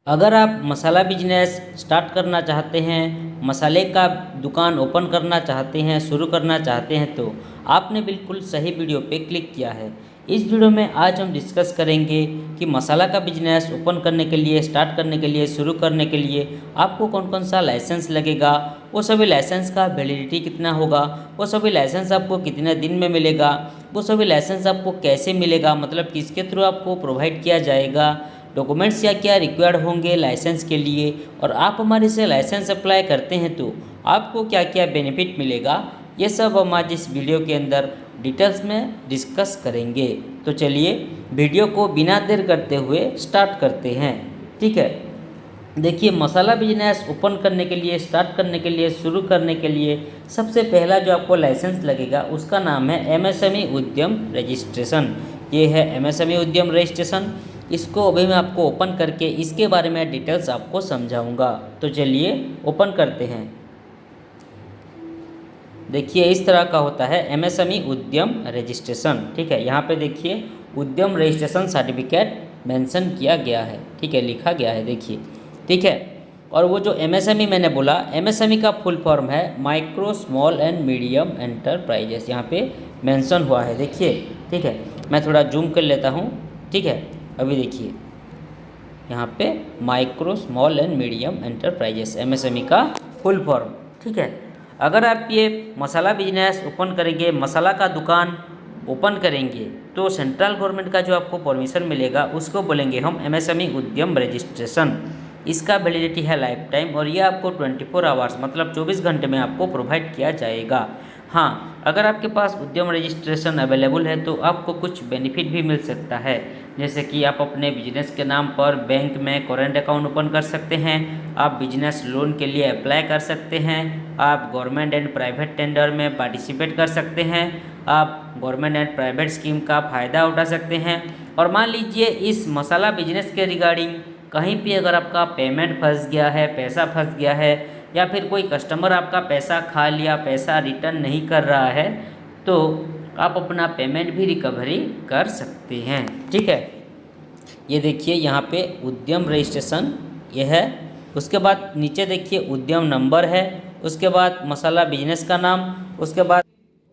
अगर आप मसाला business start करना चाहते हैं, मसाले का दुकान ओपन करना चाहते हैं, शुरू करना चाहते हैं तो आपने बिल्कुल सही वीडियो पे क्लिक किया है। इस वीडियो में आज हम डिस्कस करेंगे कि मसाला का बिजनेस ओपन करने के लिए, स्टार्ट करने के लिए, शुरू करने के लिए आपको कौन कौन सा लाइसेंस लगेगा, वो सभी लाइसेंस का वैलिडिटी कितना होगा, वो सभी लाइसेंस आपको कितने दिन में मिलेगा, वो सभी लाइसेंस आपको कैसे मिलेगा, मतलब किसके थ्रू आपको प्रोवाइड किया जाएगा, डॉक्यूमेंट्स क्या क्या रिक्वायर्ड होंगे लाइसेंस के लिए, और आप हमारे से लाइसेंस अप्लाई करते हैं तो आपको क्या क्या बेनिफिट मिलेगा, ये सब हम आज इस वीडियो के अंदर डिटेल्स में डिस्कस करेंगे। तो चलिए वीडियो को बिना देर करते हुए स्टार्ट करते हैं। ठीक है, देखिए मसाला बिजनेस ओपन करने के लिए, स्टार्ट करने के लिए, शुरू करने के लिए सबसे पहला जो आपको लाइसेंस लगेगा उसका नाम है एमएसएमई उद्यम रजिस्ट्रेशन। ये है एमएसएमई उद्यम रजिस्ट्रेशन। इसको अभी मैं आपको ओपन करके इसके बारे में डिटेल्स आपको समझाऊंगा। तो चलिए ओपन करते हैं। देखिए इस तरह का होता है एमएसएमई उद्यम रजिस्ट्रेशन। ठीक है, यहाँ पे देखिए उद्यम रजिस्ट्रेशन सर्टिफिकेट मेंशन किया गया है। ठीक है, लिखा गया है, देखिए। ठीक है, और वो जो एमएसएमई मैंने बोला, एमएसएमई का फुल फॉर्म है micro small and medium enterprises, यहाँ पे मेंशन हुआ है, देखिए। ठीक है, मैं थोड़ा जूम कर लेता हूँ। ठीक है, अभी देखिए यहाँ पे micro small and medium enterprises MSME का फुल फॉर्म। ठीक है, अगर आप ये मसाला बिजनेस ओपन करेंगे, मसाला का दुकान ओपन करेंगे तो सेंट्रल गवर्नमेंट का जो आपको परमिशन मिलेगा उसको बोलेंगे हम एमएसएमई उद्यम रजिस्ट्रेशन। इसका वैलिडिटी है लाइफ टाइम और ये आपको 24 आवर्स मतलब 24 घंटे में आपको प्रोवाइड किया जाएगा। हाँ, अगर आपके पास उद्यम रजिस्ट्रेशन अवेलेबल है तो आपको कुछ बेनिफिट भी मिल सकता है, जैसे कि आप अपने बिजनेस के नाम पर बैंक में करेंट अकाउंट ओपन कर सकते हैं, आप बिजनेस लोन के लिए अप्लाई कर सकते हैं, आप गवर्नमेंट एंड प्राइवेट टेंडर में पार्टिसिपेट कर सकते हैं, आप गवर्नमेंट एंड प्राइवेट स्कीम का फ़ायदा उठा सकते हैं। और मान लीजिए इस मसाला बिजनेस के रिगार्डिंग कहीं भी अगर आपका पेमेंट फंस गया है, पैसा फंस गया है, या फिर कोई कस्टमर आपका पैसा खा लिया, पैसा रिटर्न नहीं कर रहा है, तो आप अपना पेमेंट भी रिकवरी कर सकते हैं। ठीक है, ये देखिए यहाँ पे उद्यम रजिस्ट्रेशन ये है। उसके बाद नीचे देखिए उद्यम नंबर है, उसके बाद मसाला बिजनेस का नाम, उसके बाद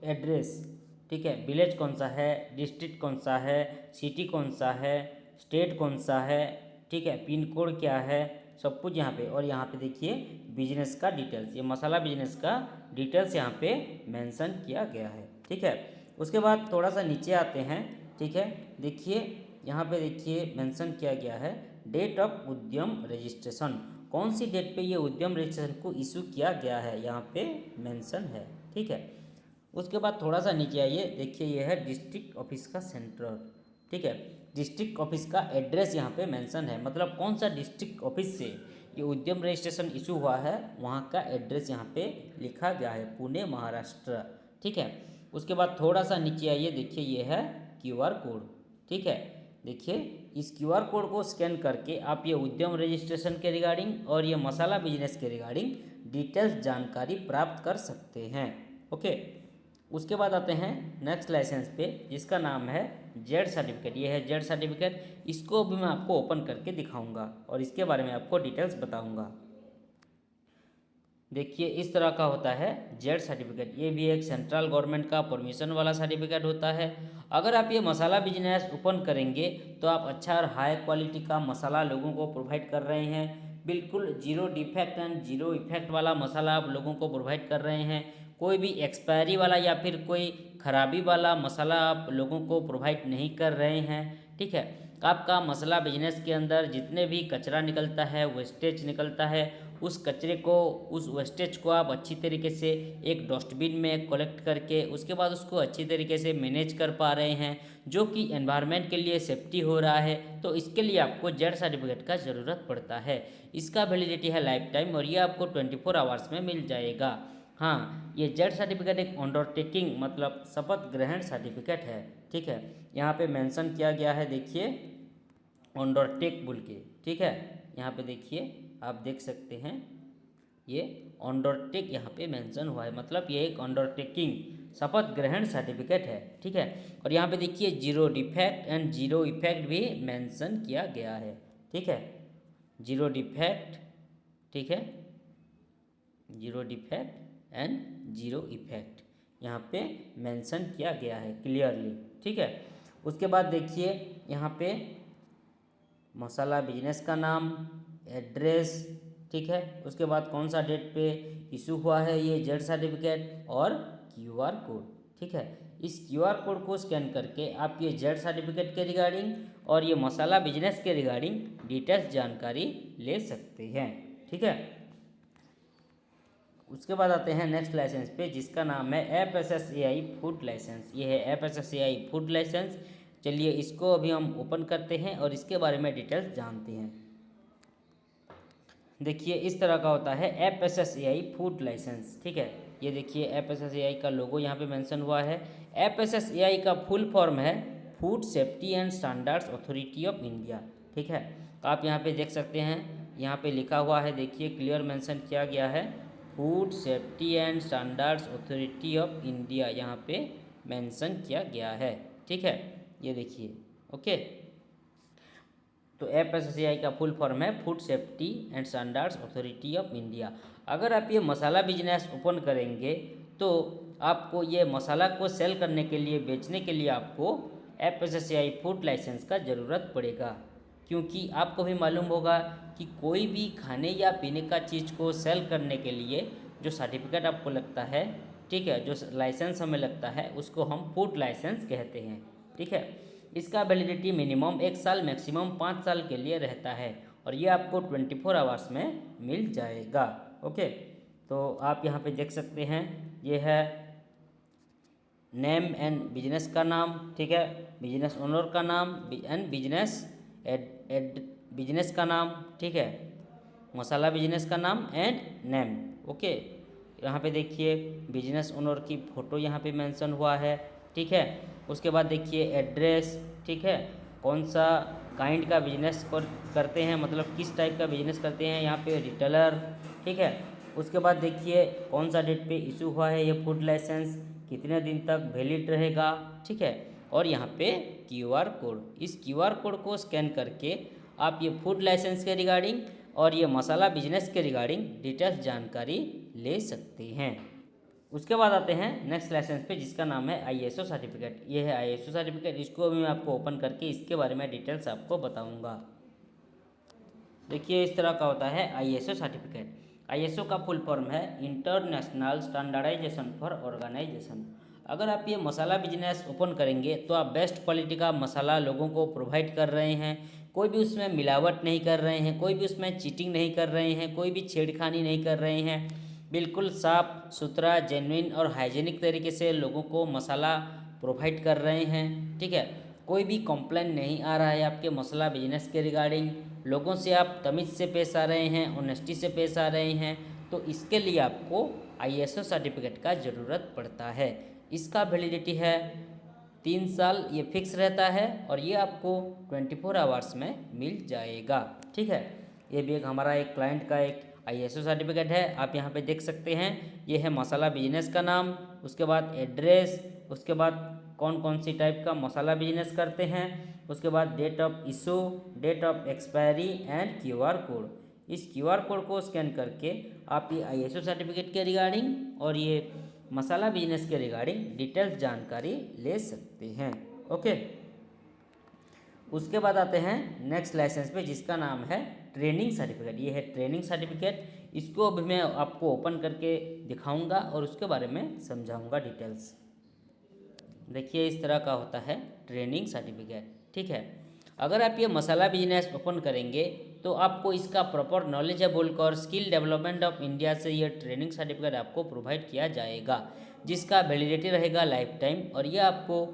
एड्रेस। ठीक है, विलेज कौन सा है, डिस्ट्रिक्ट कौन सा है, सिटी कौन सा है, स्टेट कौन सा है, ठीक है, पिन कोड क्या है, सब कुछ यहाँ पे। और यहाँ पे देखिए बिजनेस का डिटेल्स, ये मसाला बिजनेस का डिटेल्स यहाँ पे मेंशन किया गया है। ठीक है, उसके बाद थोड़ा सा नीचे आते हैं। ठीक है, देखिए यहाँ पे देखिए मेंशन किया गया है डेट ऑफ उद्यम रजिस्ट्रेशन, कौन सी डेट पे ये उद्यम रजिस्ट्रेशन को इशू किया गया है, यहाँ पे मेंशन है। ठीक है, उसके बाद थोड़ा सा नीचे आइए, देखिए ये है डिस्ट्रिक्ट ऑफिस का सेंटर। ठीक है, डिस्ट्रिक्ट ऑफिस का एड्रेस यहाँ पे मेंशन है, मतलब कौन सा डिस्ट्रिक्ट ऑफिस से ये उद्यम रजिस्ट्रेशन इशू हुआ है वहाँ का एड्रेस यहाँ पे लिखा गया है, पुणे महाराष्ट्र। ठीक है, उसके बाद थोड़ा सा नीचे आइए, देखिए ये है क्यूआर कोड। ठीक है, देखिए इस क्यूआर कोड को स्कैन करके आप ये उद्यम रजिस्ट्रेशन के रिगार्डिंग और ये मसाला बिजनेस के रिगार्डिंग डिटेल्स जानकारी प्राप्त कर सकते हैं। ओके, उसके बाद आते हैं नेक्स्ट लाइसेंस पे, जिसका नाम है जेड सर्टिफिकेट। ये है जेड सर्टिफिकेट, इसको भी मैं आपको ओपन करके दिखाऊंगा और इसके बारे में आपको डिटेल्स बताऊंगा। देखिए इस तरह का होता है जेड सर्टिफिकेट, ये भी एक सेंट्रल गवर्नमेंट का परमिशन वाला सर्टिफिकेट होता है। अगर आप ये मसाला बिजनेस ओपन करेंगे तो आप अच्छा और हाई क्वालिटी का मसाला लोगों को प्रोवाइड कर रहे हैं, बिल्कुल zero defect and zero effect वाला मसाला आप लोगों को प्रोवाइड कर रहे हैं। कोई भी एक्सपायरी वाला या फिर कोई खराबी वाला मसाला आप लोगों को प्रोवाइड नहीं कर रहे हैं। ठीक है, आपका मसाला बिजनेस के अंदर जितने भी कचरा निकलता है, वेस्टेज निकलता है, उस कचरे को, उस वेस्टेज को आप अच्छी तरीके से एक डस्टबिन में कलेक्ट करके उसके बाद उसको अच्छी तरीके से मैनेज कर पा रहे हैं, जो कि एनवायरनमेंट के लिए सेफ्टी हो रहा है। तो इसके लिए आपको जेड सर्टिफिकेट का ज़रूरत पड़ता है। इसका वैलिडिटी है लाइफ टाइम और ये आपको 24 आवर्स में मिल जाएगा। हाँ, ये जेड सर्टिफिकेट एक अंडरटेकिंग मतलब शपथ ग्रहण सर्टिफिकेट है। ठीक है, यहाँ पे मेंशन किया गया है, देखिए अंडरटेक बोल के। ठीक है, यहाँ पे देखिए आप देख सकते हैं ये अंडरटेक यहाँ पे मेंशन हुआ है, मतलब ये एक अंडरटेकिंग शपथ ग्रहण सर्टिफिकेट है। ठीक है, और यहाँ पे देखिए zero defect and zero effect भी मेंशन किया गया है। ठीक है, जीरो डिफेक्ट, ठीक है, zero defect and zero effect यहाँ पे मेंशन किया गया है क्लियरली, ठीक है। उसके बाद देखिए यहाँ पे मसाला बिजनेस का नाम, एड्रेस, ठीक है। उसके बाद कौन सा डेट पे इशू हुआ है ये जेड सर्टिफिकेट और क्यूआर कोड, ठीक है। इस क्यूआर कोड को स्कैन करके आप ये जेड सर्टिफिकेट के रिगार्डिंग और ये मसाला बिजनेस के रिगार्डिंग डिटेल्स जानकारी ले सकते हैं, ठीक है। उसके बाद आते हैं नेक्स्ट लाइसेंस पे जिसका नाम है FSSAI फूड लाइसेंस। ये है FSSAI फूड लाइसेंस। चलिए इसको अभी हम ओपन करते हैं और इसके बारे में डिटेल्स जानते हैं। देखिए इस तरह का होता है FSSAI फूड लाइसेंस, ठीक है। ये देखिए FSSAI का लोगो यहाँ पे मेंशन हुआ है। FSSAI का फुल फॉर्म है food safety and standards authority of India, ठीक है। तो आप यहाँ पे देख सकते हैं, यहाँ पे लिखा हुआ है, देखिए क्लियर मेंशन किया गया है food safety and standards authority of India, यहाँ पे मेंशन किया गया है, ठीक है। ये देखिए, ओके। तो FSSAI का फुल फॉर्म है food safety and standards authority of India. अगर आप ये मसाला बिजनेस ओपन करेंगे तो आपको ये मसाला को सेल करने के लिए, बेचने के लिए आपको FSSAI फूड लाइसेंस का ज़रूरत पड़ेगा, क्योंकि आपको भी मालूम होगा कि कोई भी खाने या पीने का चीज़ को सेल करने के लिए जो सर्टिफिकेट आपको लगता है, ठीक है, जो लाइसेंस हमें लगता है उसको हम फूड लाइसेंस कहते हैं, ठीक है। इसका वैलिडिटी मिनिमम 1 साल, मैक्सिमम 5 साल के लिए रहता है और ये आपको 24 आवर्स में मिल जाएगा, ओके। तो आप यहाँ पे देख सकते हैं, ये है नेम एंड बिजनेस का नाम, ठीक है, बिजनेस ओनर का नाम एंड बिजनेस का नाम, ठीक है, मसाला बिजनेस का नाम एंड नेम, ओके। यहाँ पे देखिए बिजनेस ओनर की फ़ोटो यहाँ पे मेंशन हुआ है, ठीक है। उसके बाद देखिए एड्रेस, ठीक है, कौन सा काइंड का बिजनेस करते हैं, मतलब किस टाइप का बिजनेस करते हैं, यहाँ पे रिटेलर, ठीक है। उसके बाद देखिए कौन सा डेट पे इशू हुआ है ये फूड लाइसेंस, कितने दिन तक वैलिड रहेगा, ठीक है। और यहाँ पे क्यूआर कोड, इस क्यूआर कोड को स्कैन करके आप ये फूड लाइसेंस के रिगार्डिंग और ये मसाला बिजनेस के रिगार्डिंग डिटेल्स जानकारी ले सकते हैं। उसके बाद आते हैं नेक्स्ट लाइसेंस पे जिसका नाम है ISO सर्टिफिकेट। ये है ISO सर्टिफिकेट, इसको भी मैं आपको ओपन करके इसके बारे में डिटेल्स आपको बताऊंगा। देखिए इस तरह का होता है ISO सर्टिफिकेट। ISO का फुल फॉर्म है इंटरनेशनल स्टैंडर्डाइजेशन फॉर ऑर्गेनाइजेशन। अगर आप ये मसाला बिजनेस ओपन करेंगे तो आप बेस्ट क्वालिटी का मसाला लोगों को प्रोवाइड कर रहे हैं, कोई भी उसमें मिलावट नहीं कर रहे हैं, कोई भी उसमें चीटिंग नहीं कर रहे हैं, कोई भी छेड़खानी नहीं कर रहे हैं, बिल्कुल साफ़ सुथरा, जेन्युइन और हाइजीनिक तरीके से लोगों को मसाला प्रोवाइड कर रहे हैं, ठीक है। कोई भी कंप्लेन नहीं आ रहा है आपके मसाला बिजनेस के रिगार्डिंग, लोगों से आप तमीज़ से पेश आ रहे हैं, ऑनेस्टी से पेश आ रहे हैं, तो इसके लिए आपको ISO सर्टिफिकेट का ज़रूरत पड़ता है। इसका वैलिडिटी है 3 साल, ये फिक्स रहता है और ये आपको 24 आवर्स में मिल जाएगा, ठीक है। ये भी एक हमारा एक क्लाइंट का एक ISO सर्टिफिकेट है, आप यहाँ पे देख सकते हैं। ये है मसाला बिजनेस का नाम, उसके बाद एड्रेस, उसके बाद कौन कौन सी टाइप का मसाला बिजनेस करते हैं, उसके बाद date of issue, date of expiry and QR code. इस क्यूआर कोड को स्कैन करके आप ये ISO सर्टिफिकेट के रिगार्डिंग और ये मसाला बिजनेस के रिगार्डिंग डिटेल्स जानकारी ले सकते हैं, ओके। उसके बाद आते हैं नेक्स्ट लाइसेंस पे जिसका नाम है ट्रेनिंग सर्टिफिकेट। ये है ट्रेनिंग सर्टिफिकेट, इसको भी मैं आपको ओपन करके दिखाऊंगा और उसके बारे में समझाऊंगा डिटेल्स। देखिए इस तरह का होता है ट्रेनिंग सर्टिफिकेट, ठीक है। अगर आप ये मसाला बिजनेस ओपन करेंगे तो आपको इसका प्रॉपर नॉलेज है बोलकर स्किल डेवलपमेंट ऑफ इंडिया से ये ट्रेनिंग सर्टिफिकेट आपको प्रोवाइड किया जाएगा, जिसका वैलिडिटी रहेगा लाइफ टाइम और ये आपको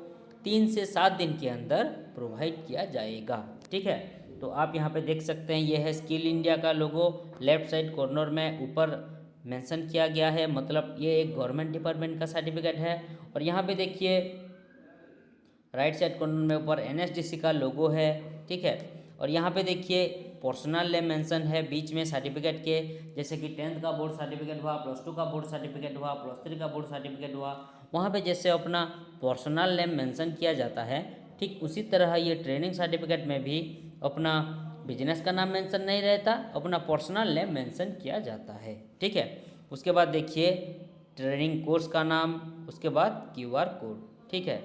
3 से 7 दिन के अंदर प्रोवाइड किया जाएगा, ठीक है। तो आप यहाँ पे देख सकते हैं, ये है स्किल इंडिया का लोगो, लेफ्ट साइड कॉर्नर में ऊपर मेंशन किया गया है, मतलब ये एक गवर्नमेंट डिपार्टमेंट का सर्टिफिकेट है। और यहाँ पे देखिए राइट साइड कॉर्नर में ऊपर NSDC का लोगो है, ठीक है। और यहाँ पे देखिए पर्सनल नेम मेंशन है बीच में सर्टिफिकेट के, जैसे कि 10th का बोर्ड सर्टिफिकेट हुआ, +2 का बोर्ड सर्टिफिकेट हुआ, +3 का बोर्ड सर्टिफिकेट हुआ, वहाँ पे जैसे अपना पर्सनल नेम मेंशन किया जाता है, ठीक उसी तरह ये ट्रेनिंग सर्टिफिकेट में भी अपना बिजनेस का नाम मेंशन नहीं रहता, अपना पर्सनल नेम मेंशन किया जाता है। ठीक है, उसके बाद देखिए ट्रेनिंग कोर्स का नाम, उसके बाद क्यूआर कोड। ठीक है,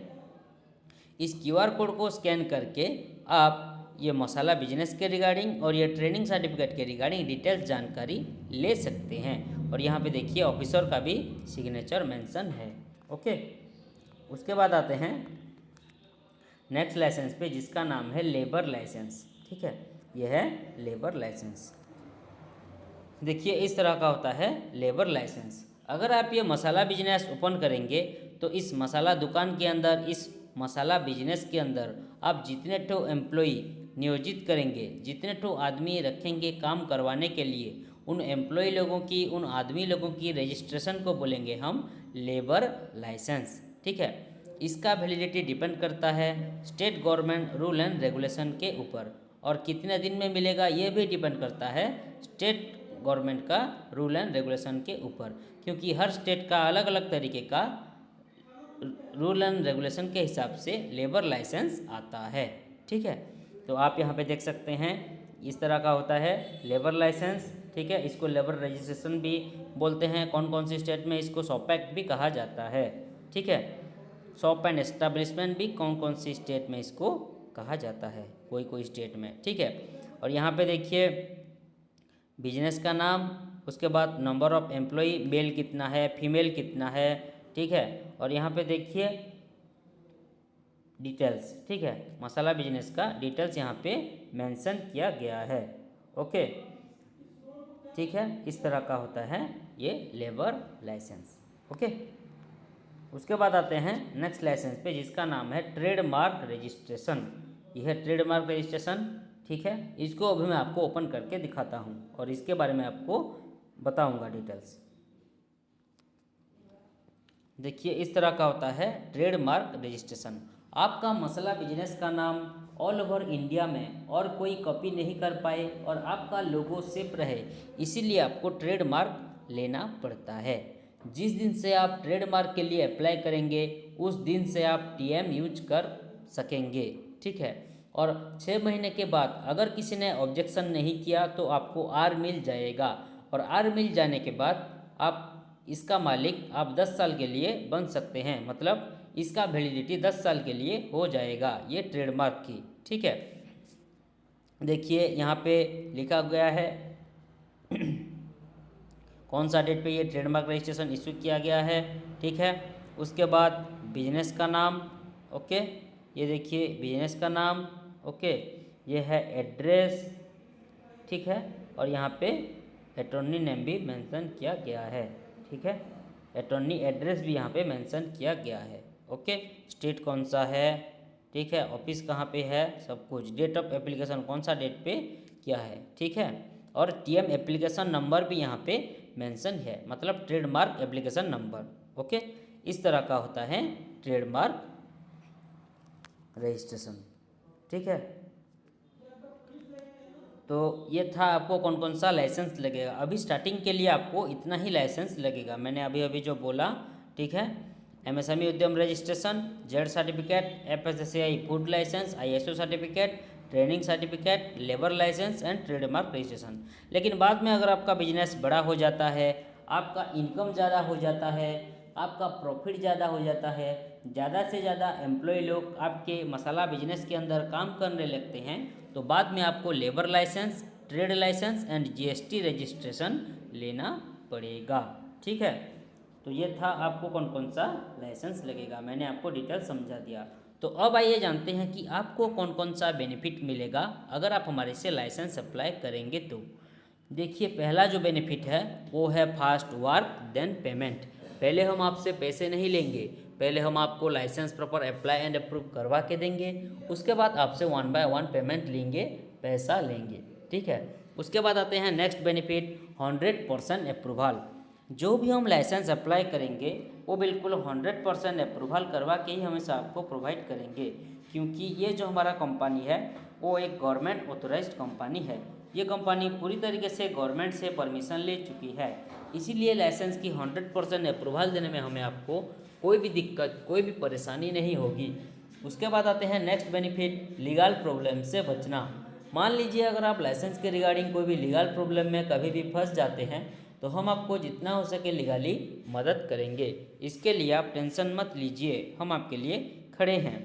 इस क्यूआर कोड को स्कैन करके आप ये मसाला बिजनेस के रिगार्डिंग और ये ट्रेनिंग सर्टिफिकेट के रिगार्डिंग डिटेल्स जानकारी ले सकते हैं। और यहाँ पे देखिए ऑफिसर का भी सिग्नेचर मेंशन है। ओके, उसके बाद आते हैं नेक्स्ट लाइसेंस पे, जिसका नाम है लेबर लाइसेंस। ठीक है, यह है लेबर लाइसेंस। देखिए इस तरह का होता है लेबर लाइसेंस। अगर आप ये मसाला बिजनेस ओपन करेंगे तो इस मसाला दुकान के अंदर, इस मसाला बिजनेस के अंदर आप जितने ठो एम्प्लॉई नियोजित करेंगे, जितने ठो आदमी रखेंगे काम करवाने के लिए, उन एम्प्लॉय लोगों की, उन आदमी लोगों की रजिस्ट्रेशन को बोलेंगे हम लेबर लाइसेंस। ठीक है, इसका वैलिडिटी डिपेंड करता है state government rule and regulation के ऊपर, और कितने दिन में मिलेगा ये भी डिपेंड करता है स्टेट गवर्नमेंट का रूल एंड रेगुलेशन के ऊपर, क्योंकि हर स्टेट का अलग अलग तरीके का रूल एंड रेगुलेशन के हिसाब से लेबर लाइसेंस आता है। ठीक है, तो आप यहाँ पे देख सकते हैं इस तरह का होता है लेबर लाइसेंस। ठीक है, इसको लेबर रजिस्ट्रेशन भी बोलते हैं। कौन कौन सी स्टेट में इसको शॉप एक्ट भी कहा जाता है। ठीक है, शॉप एंड एस्टेब्लिशमेंट भी कौन कौन सी स्टेट में इसको कहा जाता है, कोई कोई स्टेट में। ठीक है, और यहाँ पे देखिए बिजनेस का नाम, उसके बाद नंबर ऑफ एम्प्लॉई, मेल कितना है, फीमेल कितना है। ठीक है, और यहाँ पे देखिए डिटेल्स। ठीक है, मसाला बिजनेस का डिटेल्स यहाँ पे मेंशन किया गया है। ओके, ठीक है, इस तरह का होता है ये लेबर लाइसेंस। ओके, उसके बाद आते हैं नेक्स्ट लाइसेंस पे, जिसका नाम है ट्रेडमार्क रजिस्ट्रेशन। यह है ट्रेडमार्क रजिस्ट्रेशन। ठीक है, इसको अभी मैं आपको ओपन करके दिखाता हूँ और इसके बारे में आपको बताऊँगा डिटेल्स। देखिए इस तरह का होता है ट्रेडमार्क रजिस्ट्रेशन। आपका मसाला बिजनेस का नाम ऑल ओवर इंडिया में और कोई कॉपी नहीं कर पाए और आपका लोगो सेफ रहे, इसीलिए आपको ट्रेडमार्क लेना पड़ता है। जिस दिन से आप ट्रेडमार्क के लिए अप्लाई करेंगे उस दिन से आप टीएम यूज कर सकेंगे। ठीक है, और 6 महीने के बाद अगर किसी ने ऑब्जेक्शन नहीं किया तो आपको आर मिल जाएगा, और आर मिल जाने के बाद आप इसका मालिक आप 10 साल के लिए बन सकते हैं। मतलब इसका वैलिडिटी 10 साल के लिए हो जाएगा ये ट्रेडमार्क की। ठीक है, देखिए यहाँ पे लिखा गया है कौन सा डेट पे ये ट्रेडमार्क रजिस्ट्रेशन इशू किया गया है। ठीक है, उसके बाद बिजनेस का नाम। ओके, ये देखिए बिजनेस का नाम। ओके, ये है एड्रेस। ठीक है, और यहाँ पे अटॉर्नी नेम भी मेंशन किया गया है। ठीक है, अटॉर्नी एड्रेस भी यहाँ पे मेंशन किया गया है। ओके, स्टेट कौन सा है, ठीक है, ऑफिस कहाँ पे है, सब कुछ, डेट ऑफ एप्लीकेशन कौन सा डेट पे किया है। ठीक है, और टीएम एप्लीकेशन नंबर भी यहाँ पे मेंशन है, मतलब ट्रेडमार्क एप्लीकेशन नंबर। ओके, इस तरह का होता है ट्रेडमार्क रजिस्ट्रेशन। ठीक है, तो ये था आपको कौन कौन सा लाइसेंस लगेगा। अभी स्टार्टिंग के लिए आपको इतना ही लाइसेंस लगेगा, मैंने अभी अभी जो बोला। ठीक है, MSME Udyam registration, ZED certificate, FSSAI food licence, ISO certificate, training certificate, labour licence and trademark registration. लेकिन बाद में अगर आपका बिजनेस बड़ा हो जाता है, आपका इनकम ज़्यादा हो जाता है, आपका प्रॉफिट ज़्यादा हो जाता है, ज़्यादा से ज़्यादा एम्प्लॉय लोग आपके मसाला बिजनेस के अंदर काम करने लगते हैं, तो बाद में आपको labour licence, trade licence and GST registration लेना पड़ेगा। ठीक है, तो ये था आपको कौन कौन सा लाइसेंस लगेगा, मैंने आपको डिटेल समझा दिया। तो अब आइए जानते हैं कि आपको कौन कौन सा बेनिफिट मिलेगा अगर आप हमारे से लाइसेंस अप्लाई करेंगे तो। देखिए पहला जो बेनिफिट है वो है फास्ट वर्क देन पेमेंट। पहले हम आपसे पैसे नहीं लेंगे, पहले हम आपको licence proper apply and approve करवा के देंगे, उसके बाद आपसे 1 बाय 1 पेमेंट लेंगे, पैसा लेंगे। ठीक है, उसके बाद आते हैं नेक्स्ट बेनिफिट 100% अप्रूवल। जो भी हम लाइसेंस अप्लाई करेंगे वो बिल्कुल 100% अप्रूवल करवा के ही हमेशा आपको प्रोवाइड करेंगे, क्योंकि ये जो हमारा कंपनी है वो एक गवर्नमेंट ऑथोराइज्ड कंपनी है। ये कंपनी पूरी तरीके से गवर्नमेंट से परमिशन ले चुकी है, इसीलिए लाइसेंस की 100% अप्रूवल देने में हमें आपको कोई भी दिक्कत, कोई भी परेशानी नहीं होगी। उसके बाद आते हैं नेक्स्ट बेनिफिट लीगल प्रॉब्लम से बचना। मान लीजिए अगर आप लाइसेंस के रिगार्डिंग कोई भी लीगल प्रॉब्लम में कभी भी फंस जाते हैं तो हम आपको जितना हो सके लीगली मदद करेंगे। इसके लिए आप टेंशन मत लीजिए, हम आपके लिए खड़े हैं।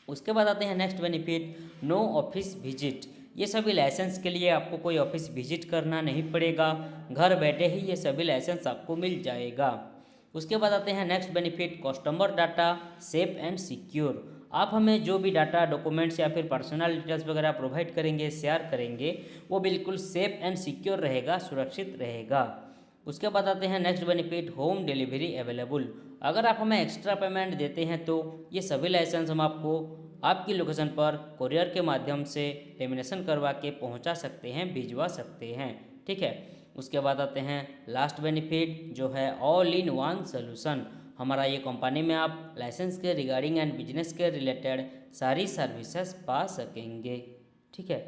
उसके बाद आते हैं next benefit, no office visit. ये सभी लाइसेंस के लिए आपको कोई ऑफिस विजिट करना नहीं पड़ेगा, घर बैठे ही ये सभी लाइसेंस आपको मिल जाएगा। उसके बाद आते हैं next benefit, customer data safe and secure. आप हमें जो भी डाटा, डॉक्यूमेंट्स या फिर पर्सनल डिटेल्स वगैरह प्रोवाइड करेंगे, शेयर करेंगे, वो बिल्कुल सेफ एंड सिक्योर रहेगा, सुरक्षित रहेगा। उसके बाद आते हैं next benefit, home delivery available. अगर आप हमें एक्स्ट्रा पेमेंट देते हैं तो ये सभी लाइसेंस हम आपको आपकी लोकेशन पर कोरियर के माध्यम से लेमिनेशन करवा के पहुंचा सकते हैं, भिजवा सकते हैं। ठीक है। उसके बाद आते हैं लास्ट बेनिफिट जो है ऑल इन वन सोल्यूशन। हमारा ये कंपनी में आप लाइसेंस के रिगार्डिंग एंड बिजनेस के रिलेटेड सारी सर्विसेज पा सकेंगे। ठीक है।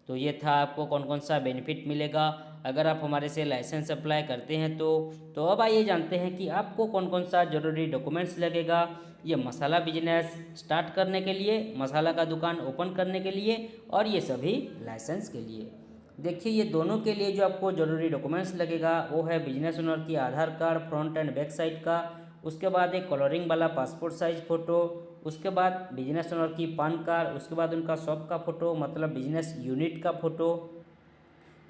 तो ये था आपको कौन कौन सा बेनिफिट मिलेगा अगर आप हमारे से लाइसेंस अप्लाई करते हैं तो अब आइए जानते हैं कि आपको कौन कौन सा ज़रूरी डॉक्यूमेंट्स लगेगा ये मसाला बिजनेस स्टार्ट करने के लिए, मसाला का दुकान ओपन करने के लिए और ये सभी लाइसेंस के लिए। देखिए ये दोनों के लिए जो आपको ज़रूरी डॉक्यूमेंट्स लगेगा वो है बिजनेस ओनर की Aadhaar card front and back side का, उसके बाद एक कलरिंग वाला पासपोर्ट साइज फ़ोटो, उसके बाद बिजनेस ओनर की पान कार्ड, उसके बाद उनका शॉप का फ़ोटो मतलब बिजनेस यूनिट का photo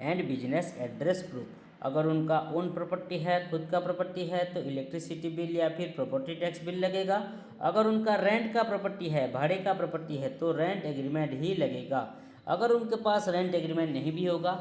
and business address proof. अगर उनका ओन प्रॉपर्टी है, खुद का प्रॉपर्टी है तो इलेक्ट्रिसिटी बिल या फिर प्रॉपर्टी टैक्स बिल लगेगा। अगर उनका रेंट का प्रॉपर्टी है, भाड़े का प्रॉपर्टी है तो रेंट एग्रीमेंट ही लगेगा। अगर उनके पास रेंट एग्रीमेंट नहीं भी होगा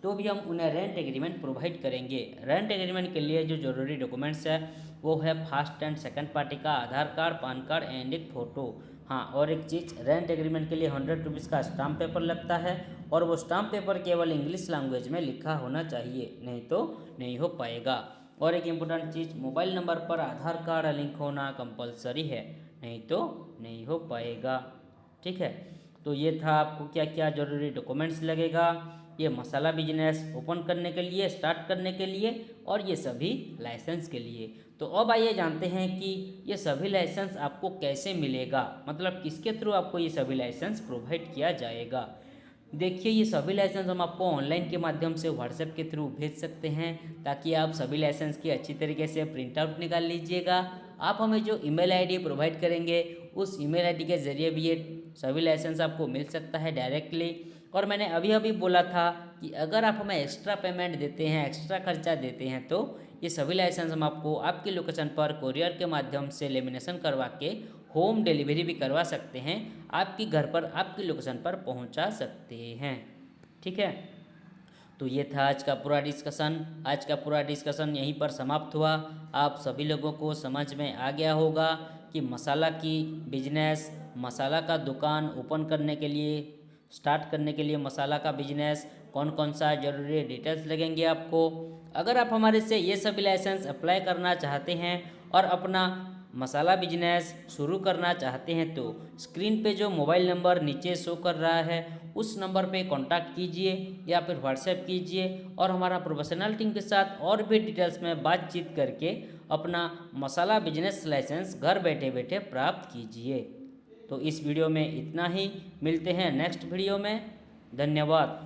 तो भी हम उन्हें रेंट एग्रीमेंट प्रोवाइड करेंगे। रेंट एग्रीमेंट के लिए जो जरूरी डॉक्यूमेंट्स है वो है फर्स्ट एंड सेकंड पार्टी का आधार कार्ड, पान कार्ड एंड एक फ़ोटो। हाँ, और एक चीज़, रेंट एग्रीमेंट के लिए 100 रुपीज़ का स्टाम्प पेपर लगता है और वो स्टाम्प पेपर केवल इंग्लिश लैंग्वेज में लिखा होना चाहिए, नहीं तो नहीं हो पाएगा। और एक इम्पोर्टेंट चीज़, मोबाइल नंबर पर आधार कार्ड लिंक होना कंपलसरी है, नहीं तो नहीं हो पाएगा। ठीक है। तो ये था आपको क्या क्या ज़रूरी डॉक्यूमेंट्स लगेगा ये मसाला बिजनेस ओपन करने के लिए, स्टार्ट करने के लिए और ये सभी लाइसेंस के लिए। तो अब आइए जानते हैं कि ये सभी लाइसेंस आपको कैसे मिलेगा, मतलब किसके थ्रू आपको ये सभी लाइसेंस प्रोवाइड किया जाएगा। देखिए ये सभी लाइसेंस हम आपको ऑनलाइन के माध्यम से व्हाट्सएप के थ्रू भेज सकते हैं ताकि आप सभी लाइसेंस की अच्छी तरीके से प्रिंट आउट निकाल लीजिएगा। आप हमें जो ईमेल आईडी प्रोवाइड करेंगे उस ईमेल आईडी के ज़रिए भी ये सभी लाइसेंस आपको मिल सकता है डायरेक्टली। और मैंने अभी अभी बोला था कि अगर आप हमें एक्स्ट्रा पेमेंट देते हैं, एक्स्ट्रा खर्चा देते हैं तो ये सभी लाइसेंस हम आपको आपकी लोकेशन पर कोरियर के माध्यम से लेमिनेशन करवा के होम डिलीवरी भी करवा सकते हैं, आपकी घर पर, आपकी लोकेशन पर पहुंचा सकते हैं। ठीक है। तो ये था आज का पूरा डिस्कशन। आज का पूरा डिस्कशन यहीं पर समाप्त हुआ। आप सभी लोगों को समझ में आ गया होगा कि मसाला की बिजनेस, मसाला का दुकान ओपन करने के लिए, स्टार्ट करने के लिए मसाला का बिजनेस कौन कौन सा ज़रूरी डिटेल्स लगेंगे आपको। अगर आप हमारे से ये सभी लाइसेंस अप्लाई करना चाहते हैं और अपना मसाला बिजनेस शुरू करना चाहते हैं तो स्क्रीन पे जो मोबाइल नंबर नीचे शो कर रहा है उस नंबर पे कांटेक्ट कीजिए या फिर व्हाट्सएप कीजिए और हमारा प्रोफेशनल टीम के साथ और भी डिटेल्स में बातचीत करके अपना मसाला बिजनेस लाइसेंस घर बैठे बैठे प्राप्त कीजिए। तो इस वीडियो में इतना ही, मिलते हैं नेक्स्ट वीडियो में। धन्यवाद।